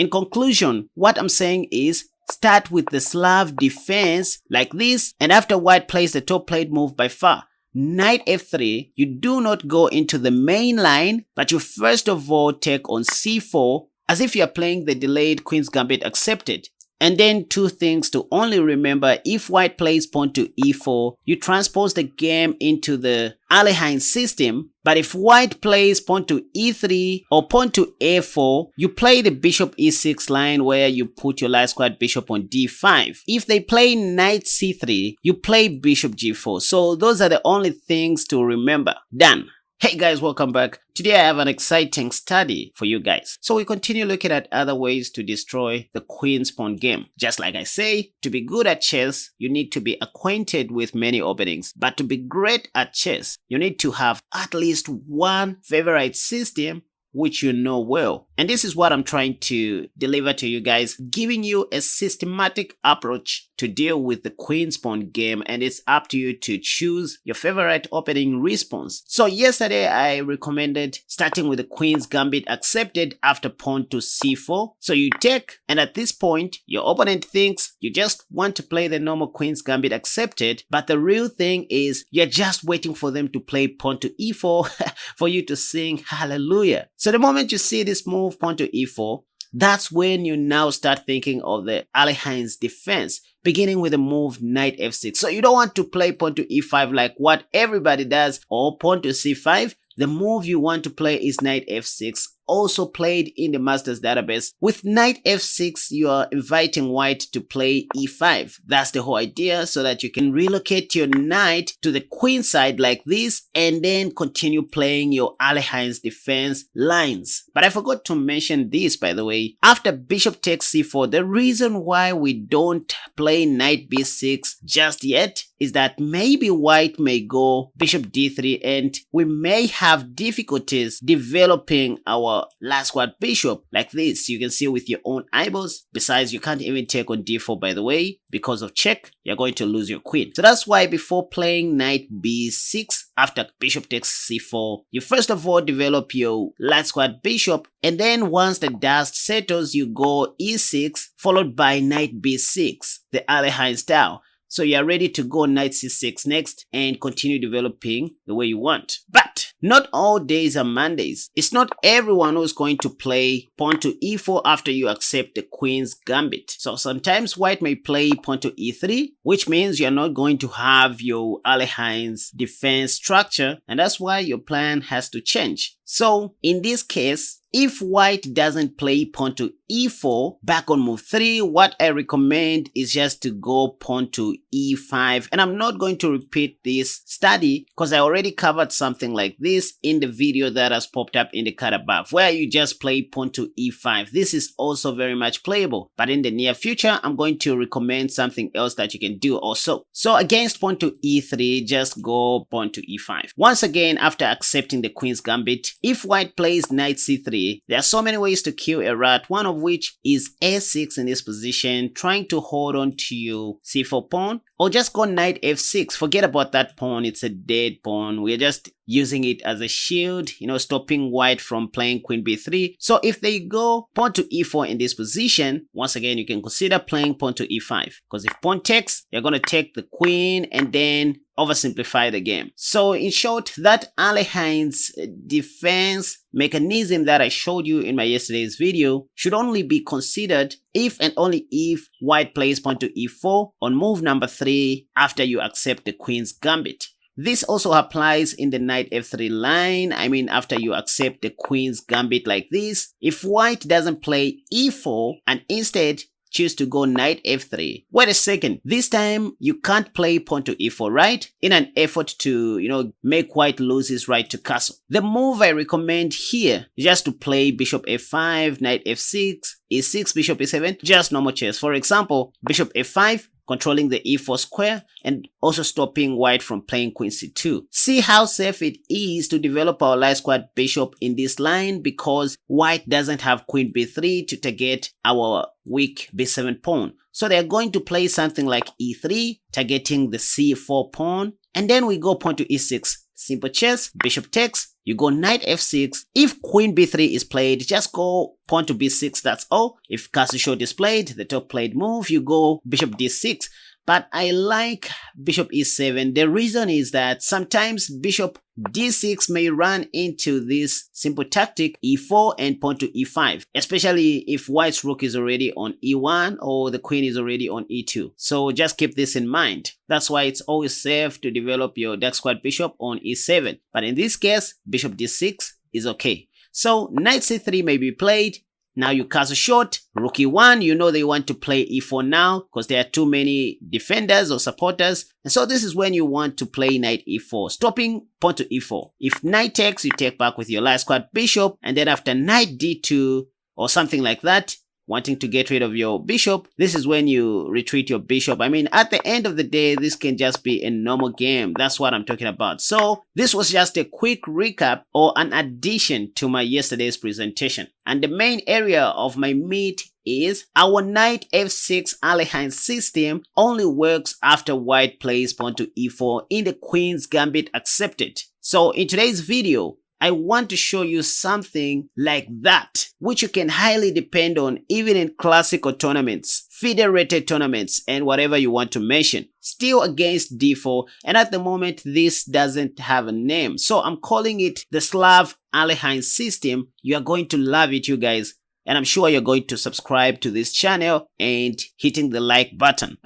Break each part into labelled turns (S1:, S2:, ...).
S1: In conclusion, what I'm saying is start with the Slav defense like this, and after white plays the top played move by far, knight f3, you do not go into the main line, but you first of all take on c4 as if you are playing the delayed Queen's Gambit accepted. And then two things to only remember: if white plays pawn to e4, you transpose the game into the Alekhine system, but if white plays pawn to e3 or pawn to a4, you play the bishop e6 line where you put your light squared bishop on d5. If they play knight c3, you play bishop g4. So those are the only things to remember. Done. Hey guys, welcome back. Today I have an exciting study for you guys. So we continue looking at other ways to destroy the queen's pawn game. Just like I say, to be good at chess, you need to be acquainted with many openings. But to be great at chess, you need to have at least one favorite system which you know well. And this is what I'm trying to deliver to you guys, giving you a systematic approach to deal with the queen's pawn game, and it's up to you to choose your favorite opening response. So yesterday I recommended starting with the queen's gambit accepted after pawn to c4. So you take, and at this point your opponent thinks you just want to play the normal queen's gambit accepted, but the real thing is you're just waiting for them to play pawn to e4 for you to sing hallelujah. So the moment you see this move, pawn to e4, that's when you now start thinking of the Alekhine's defense, beginning with the move knight f6. So you don't want to play pawn to e5 like what everybody does, or pawn to c5. The move you want to play is knight f6, also played in the master's database. With knight f6, you are inviting white to play e5. That's the whole idea, so that you can relocate your knight to the queen side like this, and then continue playing your Alekhine's defense lines. But I forgot to mention this, by the way. After bishop takes c4, the reason why we don't play knight b6 just yet is that maybe white may go bishop d3, and we may have difficulties developing our last squad bishop like this. You can see with your own eyeballs. Besides, you can't even take on d4, by the way, because of check. You're going to lose your queen. So that's why before playing knight b6 after bishop takes c4, you first of all develop your light squad bishop, and then once the dust settles, you go e6 followed by knight b6, the Alekhine style. So you're ready to go knight c6 next and continue developing the way you want. But not all days are Mondays. It's not everyone who's going to play pawn to e4 after you accept the queen's gambit. So sometimes white may play pawn to e3, which means you're not going to have your Alekhine's defense structure, and that's why your plan has to change. So in this case, if white doesn't play pawn to e4, back on move 3, what I recommend is just to go pawn to e5. And I'm not going to repeat this study because I already covered something like this in the video that has popped up in the card above, where you just play pawn to e5. This is also very much playable, but in the near future, I'm going to recommend something else that you can do also. So against pawn to e3, just go pawn to e5. Once again, after accepting the queen's gambit, if white plays knight c3, there are so many ways to kill a rat, one of which is a6 in this position, trying to hold on to your c4 pawn, or just go knight f6. Forget about that pawn, it's a dead pawn. We're just using it as a shield, stopping white from playing queen b3. So if they go pawn to e4 in this position, once again, you can consider playing pawn to e5, because if pawn takes, you're going to take the queen and then oversimplify the game. So in short, that Alekhine's defense mechanism that I showed you in my yesterday's video should only be considered if and only if white plays pawn to e4 on move number 3 after you accept the queen's gambit. This also applies in the knight f3 line. I mean, after you accept the queen's gambit like this, if white doesn't play e4 and instead choose to go knight f3. Wait a second, this time you can't play pawn to e4, right? In an effort to, make white lose his right to castle. The move I recommend here is just to play bishop f5, knight f6, e6, bishop e7, just normal chess. For example, bishop f5, controlling the e4 square and also stopping white from playing queen c2. See how safe it is to develop our light squared bishop in this line, because white doesn't have queen b3 to target our weak b7 pawn. So they're going to play something like e3, targeting the c4 pawn, and then we go pawn to e6. Simple chess, bishop takes, you go knight f6. If queen b3 is played, just go pawn to b6, that's all. If castle short is played, the top played move, you go bishop d6. But I like bishop e7. The reason is that sometimes bishop d6 may run into this simple tactic e4 and pawn to e5, especially if white's rook is already on e1 or the queen is already on e2. So just keep this in mind. That's why it's always safe to develop your dark squared bishop on e7. But in this case, bishop d6 is okay. So knight c3 may be played. Now you castle short, rook e1, you know they want to play e4 now because there are too many defenders or supporters. And so this is when you want to play knight e4, stopping pawn to e4. If knight takes, you take back with your light squared bishop, and then after knight d2 or something like that, wanting to get rid of your bishop, this is when you retreat your bishop. I mean, at the end of the day, this can just be a normal game. That's what I'm talking about. So this was just a quick recap or an addition to my yesterday's presentation. And the main area of my meat is our knight f6 Alekhine system only works after white plays pawn to e4 in the queen's gambit accepted. So in today's video, I want to show you something like that, which you can highly depend on even in classical tournaments, federated tournaments, and whatever you want to mention. Still against d4, and at the moment this doesn't have a name, so I'm calling it the Slav Alekhine system. You are going to love it, you guys, and I'm sure you're going to subscribe to this channel and hitting the like button.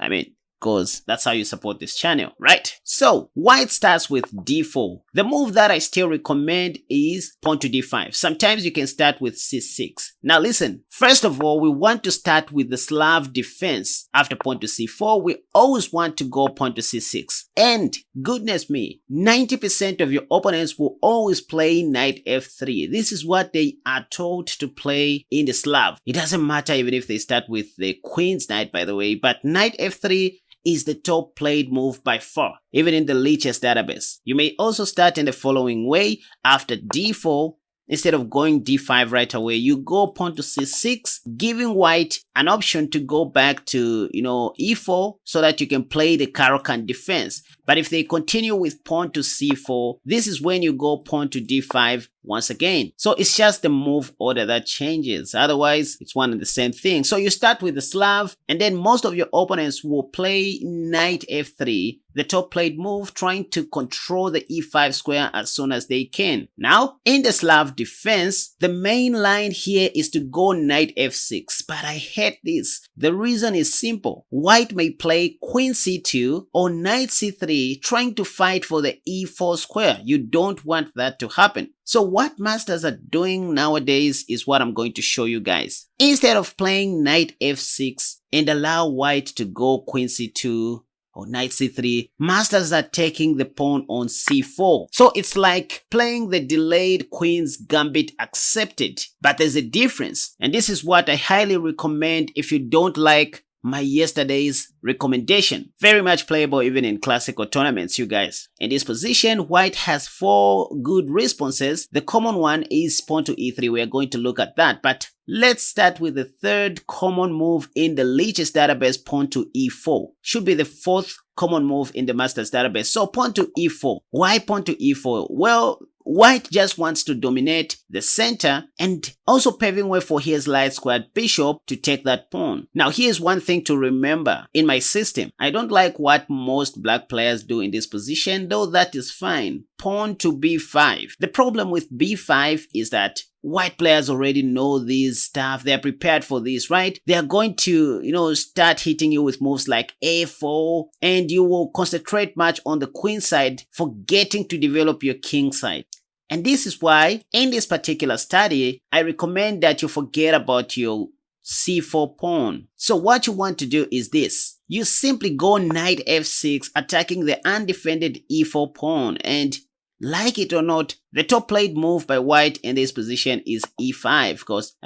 S1: Because that's how you support this channel, right? So white starts with d4. The move that I still recommend is pawn to d5. Sometimes you can start with c6. Now listen, first of all, we want to start with the Slav defense. After pawn to c4, we always want to go pawn to c6. And goodness me, 90% of your opponents will always play knight f3. This is what they are taught to play in the Slav. It doesn't matter even if they start with the queen's knight, by the way, but knight f3 is the top played move by far, even in the Lichess database. You may also start in the following way. After d4, instead of going d5 right away, you go pawn to c6, giving white an option to go back to, e4 so that you can play the Caro-Kann defense. But if they continue with pawn to c4, this is when you go pawn to d5 once again. So it's just the move order that changes. Otherwise, it's one and the same thing. So you start with the Slav, and then most of your opponents will play knight f3, the top played move, trying to control the e5 square as soon as they can. Now, in the Slav defense, the main line here is to go knight f6, but I hate this. The reason is simple. White may play queen c2 or knight c3, trying to fight for the e4 square. You don't want that to happen. So what masters are doing nowadays is what I'm going to show you guys. Instead of playing knight f6 and allow white to go queen c2 or knight c3, masters are taking the pawn on c4. So it's like playing the delayed queen's gambit accepted. But there's a difference, and this is what I highly recommend if you don't like my yesterday's recommendation. Very much playable even in classical tournaments, you guys. In this position, white has 4 good responses. The common one is pawn to e3. We are going to look at that, but let's start with the third common move in the Lichess database, pawn to e4. Should be the 4th common move in the Masters database. So pawn to e4. Why pawn to e4? Well, white just wants to dominate the center and also paving way for his light squared bishop to take that pawn. Now here's one thing to remember. In my system, I don't like what most black players do in this position, though that is fine. Pawn to b5. The problem with b5 is that white players already know this stuff. They're prepared for this, right? They are going to, start hitting you with moves like a4, and you will concentrate much on the queen side, forgetting to develop your king side. And this is why in this particular study, I recommend that you forget about your c4 pawn. So what you want to do is this. You simply go knight f6, attacking the undefended e4 pawn, and like it or not, the top played move by white in this position is e5, because,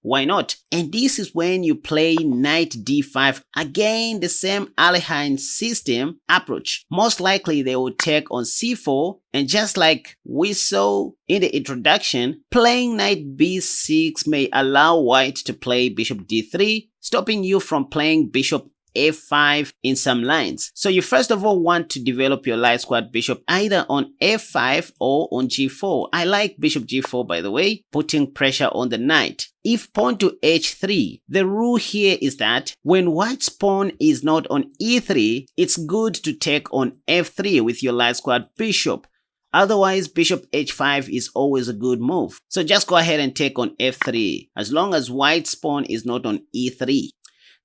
S1: why not? And this is when you play knight d5. Again, the same Alekhine system approach. Most likely they will take on c4, and just like we saw in the introduction, playing knight b6 may allow white to play bishop d3, stopping you from playing bishop f5 in some lines. So you first of all want to develop your light squared bishop either on f5 or on g4. I like bishop g4, by the way, putting pressure on the knight. If pawn to h3, the rule here is that when white's pawn is not on e3, it's good to take on f3 with your light squared bishop. Otherwise, bishop h5 is always a good move. So just go ahead and take on f3 as long as white's pawn is not on e3.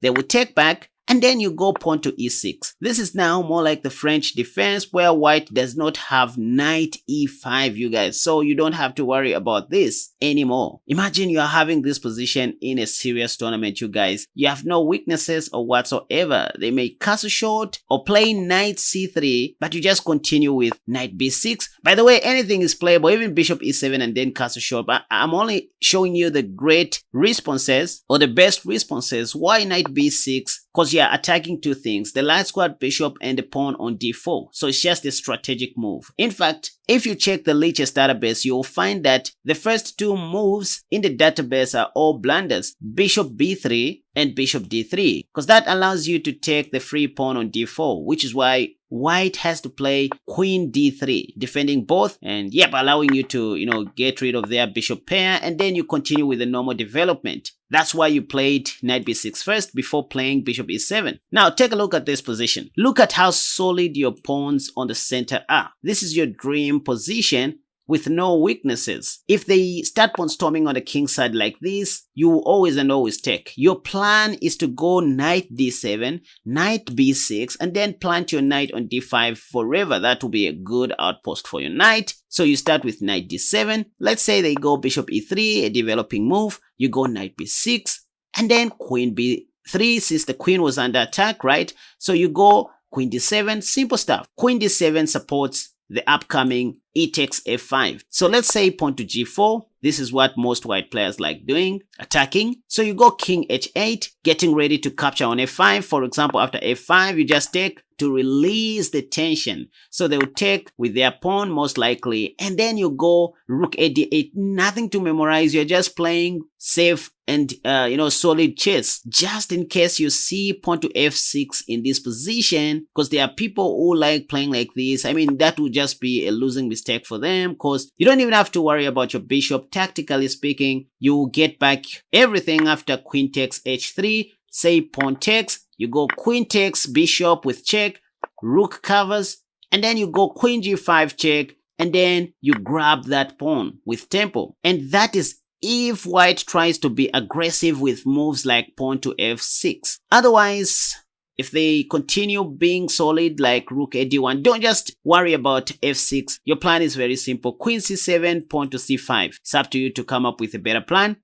S1: They will take back, and then you go pawn to e6. This is now more like the French defense where white does not have knight e5, you guys. So you don't have to worry about this anymore. Imagine you are having this position in a serious tournament, you guys. You have no weaknesses or whatsoever. They may castle short or play knight c3, but you just continue with knight b6. By the way, anything is playable, even bishop e7 and then castle short. But I'm only showing you the great responses or the best responses. Why knight b6? Because you are attacking two things, the light squared bishop and the pawn on d4. So it's just a strategic move. In fact, if you check the Lichess database, you'll find that the first two moves in the database are all blunders, bishop b3 and bishop d3, because that allows you to take the free pawn on d4, which is why white has to play queen d3, defending both and allowing you to, get rid of their bishop pair, and then you continue with the normal development. That's why you played knight b6 first before playing bishop e7. Now take a look at this position. Look at how solid your pawns on the center are. This is your dream position with no weaknesses. If they start pawn storming on the king side like this, you will always and always take. Your plan is to go knight d7, knight b6, and then plant your knight on d5 forever. That will be a good outpost for your knight. So you start with knight d7. Let's say they go bishop e3, a developing move. You go knight b6, and then queen b3 since the queen was under attack, right? So you go queen d7, simple stuff. Queen d7 supports the upcoming e takes f5. So let's say pawn to g4. This is what most white players like doing, attacking. So you go king h8, getting ready to capture on f5. For example, after f5, you just take to release the tension. So they will take with their pawn most likely, and then you go rook a d8. Nothing to memorize. You're just playing safe and solid chess, just in case you see pawn to f6 in this position, because there are people who like playing like this. I mean, that would just be a losing mistake for them, because you don't even have to worry about your bishop. Tactically speaking, you will get back everything after queen takes h3. Say pawn takes, you go queen takes bishop with check, rook covers, and then you go queen g5 check, and then you grab that pawn with tempo. And that is if white tries to be aggressive with moves like pawn to f6. Otherwise, if they continue being solid like rook a d1, don't just worry about f6. Your plan is very simple. Queen c7, pawn to c5. It's up to you to come up with a better plan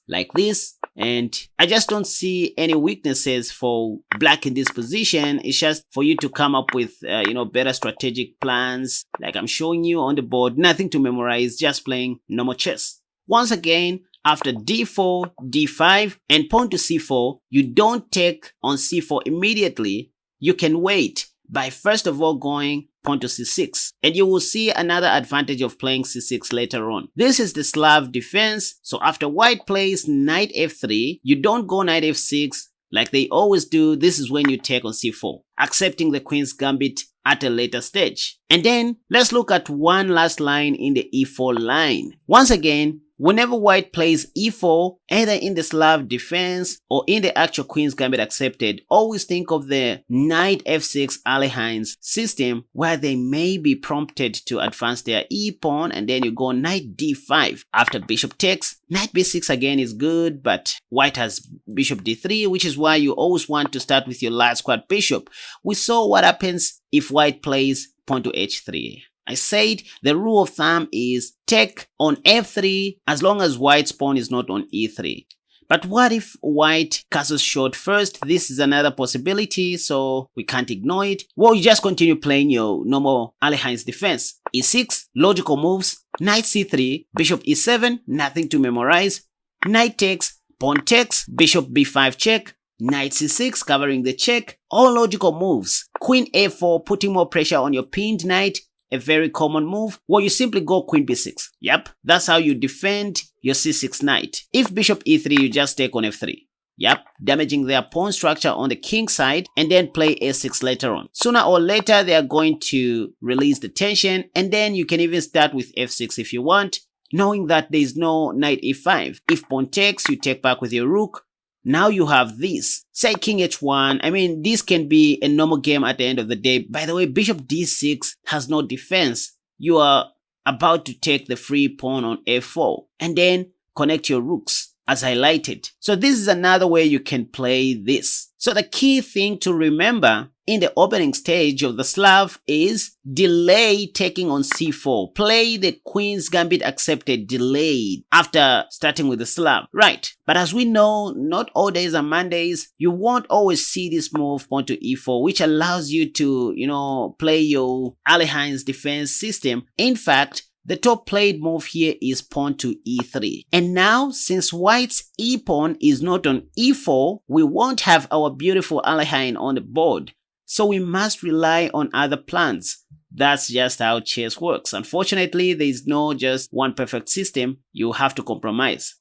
S1: like this. And I just don't see any weaknesses for black in this position. It's just for you to come up with, better strategic plans like I'm showing you on the board. Nothing to memorize, just playing normal chess. Once again, after d4, d5, and pawn to c4, you don't take on c4 immediately. You can wait by first of all going pawn to c6, and you will see another advantage of playing c6 later on. This is the Slav defense. So after white plays knight f3, you don't go knight f6 like they always do. This is when you take on c4, accepting the queen's gambit at a later stage. And then let's look at one last line in the e4 line. Once again, whenever white plays e4, either in the Slav defense or in the actual queen's gambit accepted, always think of the knight f6 Alekhine's system, where they may be prompted to advance their e-pawn, and then you go knight d5. After bishop takes, knight b6 again is good, but white has bishop d3, which is why you always want to start with your light squared bishop. We saw what happens if white plays pawn to h3. I said the rule of thumb is take on f3 as long as white's pawn is not on e3. But what if white castles short first? This is another possibility, so we can't ignore it. Well, you just continue playing your normal Alekhine's defense. e6, logical moves, knight c3, bishop e7, nothing to memorize, knight takes, pawn takes, bishop b5 check, knight c6 covering the check, all logical moves. Queen a4, putting more pressure on your pinned knight, a very common move. Well, you simply go queen b6. Yep, that's how you defend your c6 knight. If bishop e3, you just take on f3. Yep, damaging their pawn structure on the king side, and then play a6 later on. Sooner or later, they are going to release the tension, and then you can even start with f6 if you want, knowing that there is no knight e5. If pawn takes, you take back with your rook. Now you have this. Say king h1. I mean, this can be a normal game at the end of the day. By the way, bishop d6 has no defense. You are about to take the free pawn on f4, and then connect your rooks as highlighted. So this is another way you can play this. So the key thing to remember in the opening stage of the Slav is delay taking on c4. Play the queen's gambit accepted delayed after starting with the Slav. Right. But as we know, not all days are Mondays. You won't always see this move pawn to e4, which allows you to, play your Alekhine's defense system. In fact, the top played move here is pawn to e3. And now, since white's e-pawn is not on e4, we won't have our beautiful Alekhine on the board. So we must rely on other plans. That's just how chess works. Unfortunately, there is no just one perfect system. You have to compromise.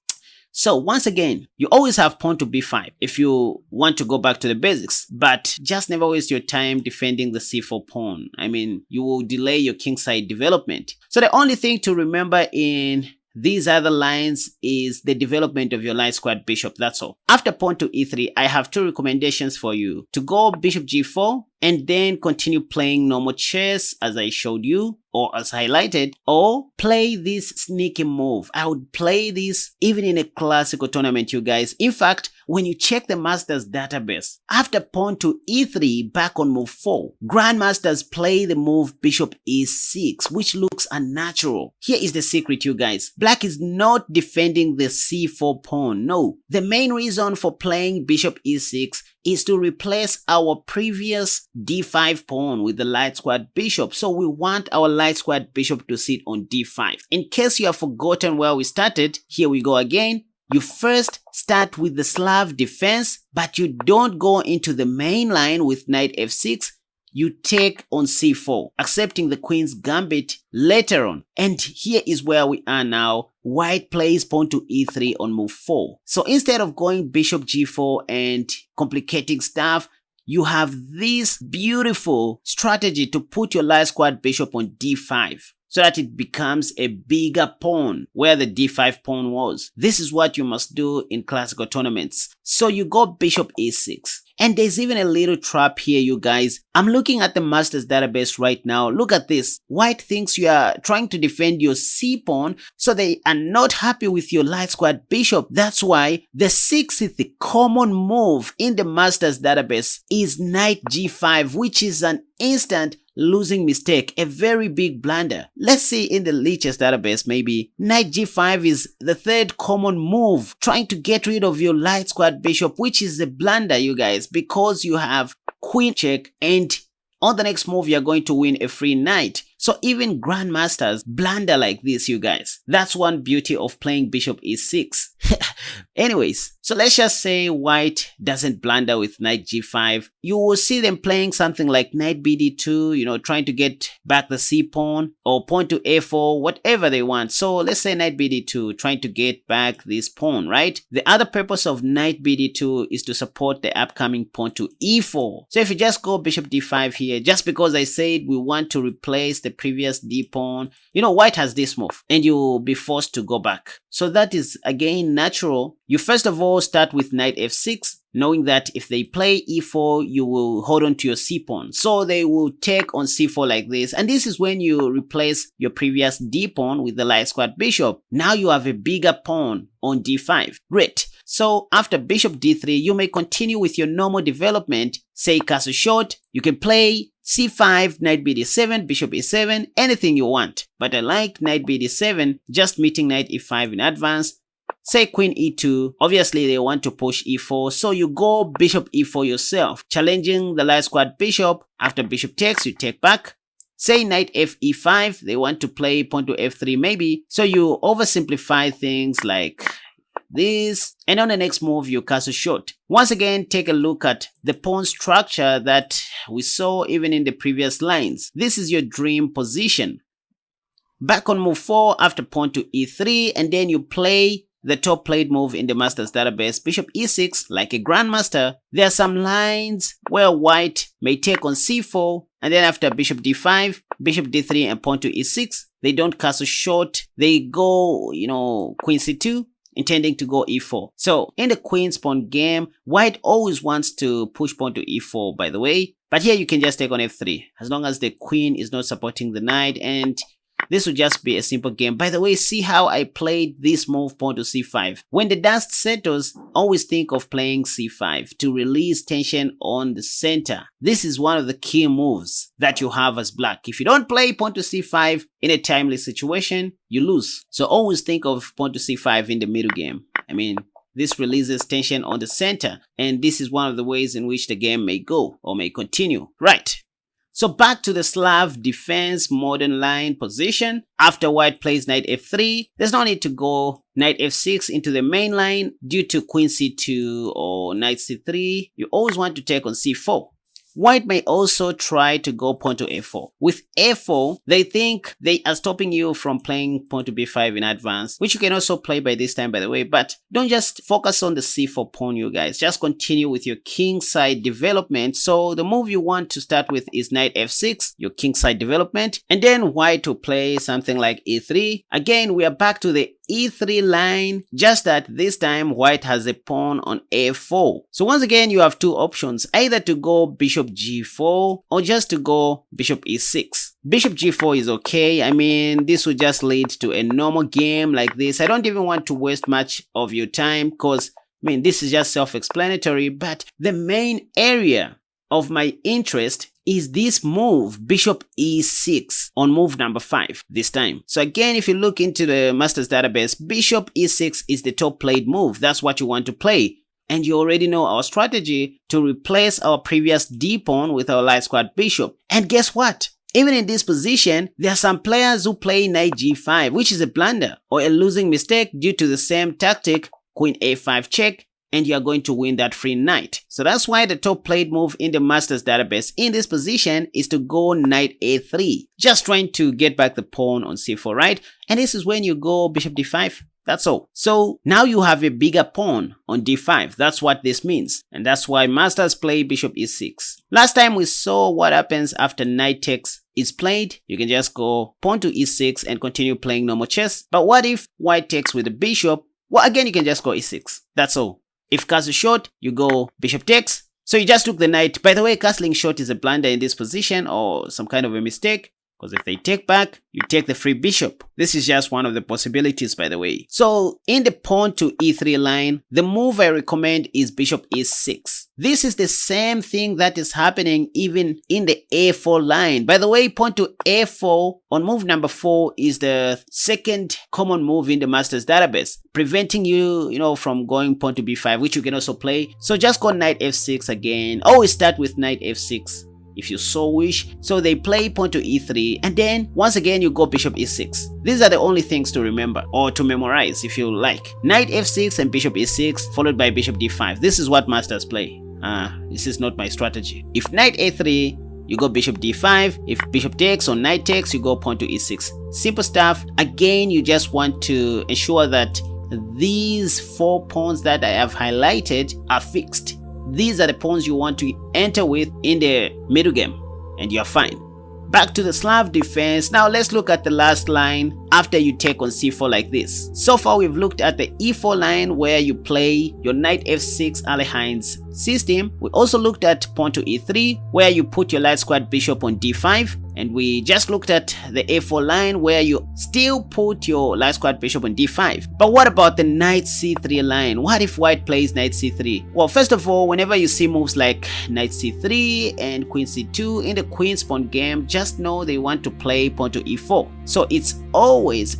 S1: So once again, you always have pawn to b5 if you want to go back to the basics, but just never waste your time defending the c4 pawn. I mean, you will delay your kingside development. So the only thing to remember in these other lines is the development of your light squared bishop, that's all. After pawn to e3, I have two recommendations for you. To go bishop g4 and then continue playing normal chess as I showed you or as highlighted, or play this sneaky move. I would play this even in a classical tournament, you guys. In fact, when you check the Masters database, after pawn to e3 back on move 4, grandmasters play the move bishop e6, which looks unnatural. Here is the secret, you guys. Black is not defending the c4 pawn. No, the main reason for playing bishop e6 is to replace our previous d5 pawn with the light squared bishop. So we want our light squared bishop to sit on d5. In case you have forgotten where we started, here we go again. You first start with the Slav defense, but you don't go into the main line with knight f6. You take on c4, accepting the queen's gambit later on. And here is where we are now. White plays pawn to e3 on move 4. So instead of going bishop g4 and complicating stuff, you have this beautiful strategy to put your light squared bishop on d5 so that it becomes a bigger pawn where the d5 pawn was. This is what you must do in classical tournaments. So you go bishop e6. And there's even a little trap here, you guys. I'm looking at the Masters database right now. Look at this. White thinks you are trying to defend your c-pawn, so they are not happy with your light squared bishop. That's why the 6th common move in the Masters database is knight g5, which is an instant losing mistake, a very big blunder. Let's see in the Lichess database, maybe knight g5 is the 3rd common move, trying to get rid of your light squared bishop, which is a blunder, you guys, because you have queen check, and on the next move you're going to win a free knight. So even grandmasters blunder like this, you guys. That's one beauty of playing bishop e6. Anyways, so let's just say white doesn't blunder with knight g5. You will see them playing something like knight bd2, trying to get back the c pawn, or pawn to a4, whatever they want. So let's say knight bd2, trying to get back this pawn, right? The other purpose of knight bd2 is to support the upcoming pawn to e4. So if you just go bishop d5 here, just because I said we want to replace the previous d pawn, white has this move and you'll be forced to go back. So that is again natural. You first of all start with knight f6, knowing that if they play e4, you will hold on to your c pawn. So they will take on c4 like this, and this is when you replace your previous d pawn with the light squared bishop. Now you have a bigger pawn on d5. Great. So after bishop d3, you may continue with your normal development. Say castle short, you can play c5, knight bd7, bishop e7, anything you want. But I like knight bd7, just meeting knight e5 in advance. Say queen e2, obviously they want to push e4, so you go bishop e4 yourself, challenging the light squared bishop. After bishop takes, you take back. Say knight f e5, they want to play pawn to f3 maybe, so you oversimplify things like this, and on the next move you castle short. Once again, take a look at the pawn structure that we saw even in the previous lines. This is your dream position. Back on move 4 after pawn to e3, and then you play the top played move in the Masters database, bishop e6, like a grandmaster, there are some lines where white may take on c4, and then after bishop d5, bishop d3, and pawn to e6, they don't castle short. They go, queen c2, intending to go e4. So in the queen's pawn game, white always wants to push pawn to e4, by the way. But here you can just take on f3, as long as the queen is not supporting the knight, and this will just be a simple game. By the way, see how I played this move, pawn to c5. When the dust settles, always think of playing c5 to release tension on the center. This is one of the key moves that you have as black. If you don't play pawn to c5 in a timely situation, you lose. So always think of pawn to c5 in the middle game. This releases tension on the center, and this is one of the ways in which the game may go or may continue. Right. So back to the Slav defense modern line position. After white plays knight f3, there's no need to go knight f6 into the main line due to queen c2 or knight c3. You always want to take on c4. White may also try to go pawn to f4. With f4, they think they are stopping you from playing pawn to b5 in advance, which you can also play by this time, by the way. But don't just focus on the c4 pawn, you guys. Just continue with your kingside development. So the move you want to start with is knight f6, your kingside development. And then white to play something like e3. Again, we are back to the e3 line, just that this time white has a pawn on a4. So once again, you have two options, either to go bishop g4 or just to go bishop e6. Bishop g4 is okay. This will just lead to a normal game like this. I don't even want to waste much of your time because this is just self-explanatory, but the main area of my interest is this move, bishop e6, on move number 5 this time. So again, if you look into the Masters database, bishop e6 is the top played move. That's what you want to play. And you already know our strategy to replace our previous d pawn with our light squared bishop. And guess what? Even in this position, there are some players who play knight g5, which is a blunder or a losing mistake due to the same tactic, queen a5 check, and you are going to win that free knight. So that's why the top played move in the Masters database in this position is to go knight a3. Just trying to get back the pawn on c4, right? And this is when you go bishop d5. That's all. So now you have a bigger pawn on d5. That's what this means. And that's why masters play bishop e6. Last time we saw what happens after knight takes is played. You can just go pawn to e6 and continue playing normal chess. But what if white takes with the bishop? Well, again, you can just go e6. That's all. If castle short, you go bishop takes. So you just took the knight. By the way, castling short is a blunder in this position or some kind of a mistake. Because if they take back, you take the free bishop. This is just one of the possibilities, by the way. So in the pawn to e3 line, the move I recommend is bishop e6. This is the same thing that is happening even in the a4 line. By the way, pawn to a4 on move number 4 is the second common move in the Masters database, preventing you, from going pawn to b5, which you can also play. So just go knight f6 again. Always start with knight f6. If you so wish. So they play pawn to e3, and then once again you go bishop e6. These are the only things to remember or to memorize if you like. Knight f6 and bishop e6 followed by bishop d5. This is what masters play. This is not my strategy. If knight a3, you go bishop d5. If bishop takes or knight takes, you go pawn to e6. Simple stuff. Again, you just want to ensure that these 4 pawns that I have highlighted are fixed. These are the pawns you want to enter with in the middle game, and you're fine. Back to the Slav defense. Now let's look at the last line after you take on c4 like this. So far we've looked at the e4 line where you play your knight f6 Alekhine's system. We also looked at pawn to e3 where you put your light squared bishop on d5. And we just looked at the a4 line where you still put your light squared bishop on d5. But what about the knight c3 line? What if white plays knight c3? Well, first of all, whenever you see moves like knight c3 and queen c2 in the queen's pawn game, just know they want to play pawn to e4. So it's always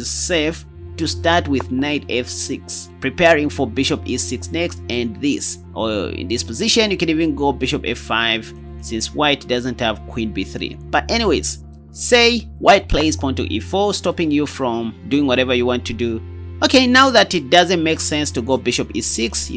S1: safe to start with knight f6, preparing for bishop e6 next, and this. Or in this position, you can even go bishop f5. Since white doesn't have queen b3. But anyways, say white plays pawn to e4, stopping you from doing whatever you want to do. Okay, now that it doesn't make sense to go bishop e6,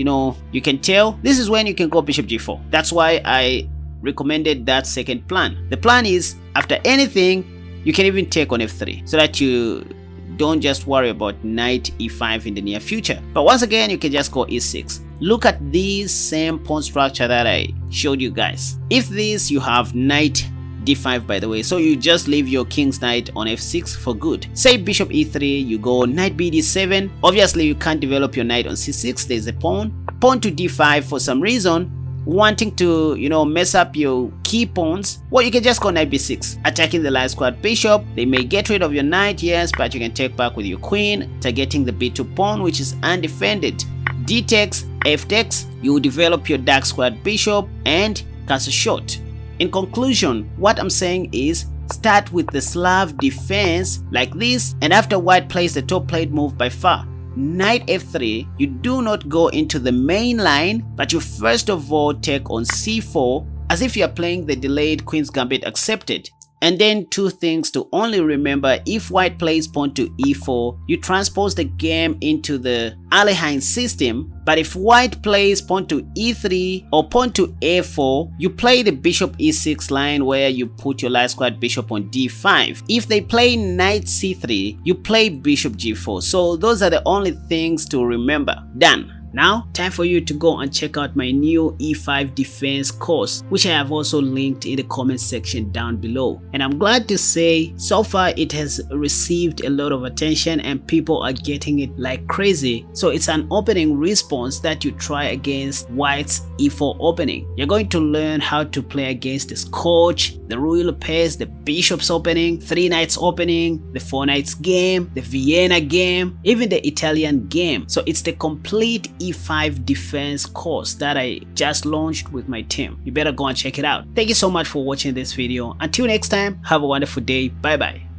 S1: you can tell, this is when you can go bishop g4. That's why I recommended that second plan. The plan is, after anything, you can even take on f3, so that you don't just worry about knight e5 in the near future. But once again, you can just go e6. Look at this same pawn structure that I showed you guys. If this, you have knight d5 by the way, so you just leave your king's knight on f6 for good. Say bishop e3, you go knight b d7. Obviously you can't develop your knight on c6, there's a pawn to d5 for some reason, wanting to mess up your key pawns. Well, you can just go knight b6, attacking the light squared bishop. They may get rid of your knight, yes, but you can take back with your queen, targeting the b2 pawn which is undefended. D takes, f takes, you develop your dark squared bishop and castle shot. In conclusion, what I'm saying is start with the Slav defense like this, and after white plays the top played move by far, knight f3, you do not go into the main line, but you first of all take on c4 as if you are playing the delayed queen's gambit accepted. And then two things to only remember: if white plays pawn to e4, you transpose the game into the Alekhine system, but if white plays pawn to e3 or pawn to a4, you play the bishop e6 line where you put your light squared bishop on d5. If they play knight c3, you play bishop g4. So those are the only things to remember. Done. Now, time for you to go and check out my new E5 defense course, which I have also linked in the comment section down below. And I'm glad to say, so far it has received a lot of attention and people are getting it like crazy. So it's an opening response that you try against white's E4 opening. You're going to learn how to play against the Scotch, the Ruy Lopez, the Bishop's opening, 3 Knights opening, the 4 Knights game, the Vienna game, even the Italian game. So it's the complete E5 defense course that I just launched with my team. You better go and check it out. Thank you so much for watching this video. Until next time, have a wonderful day. Bye bye.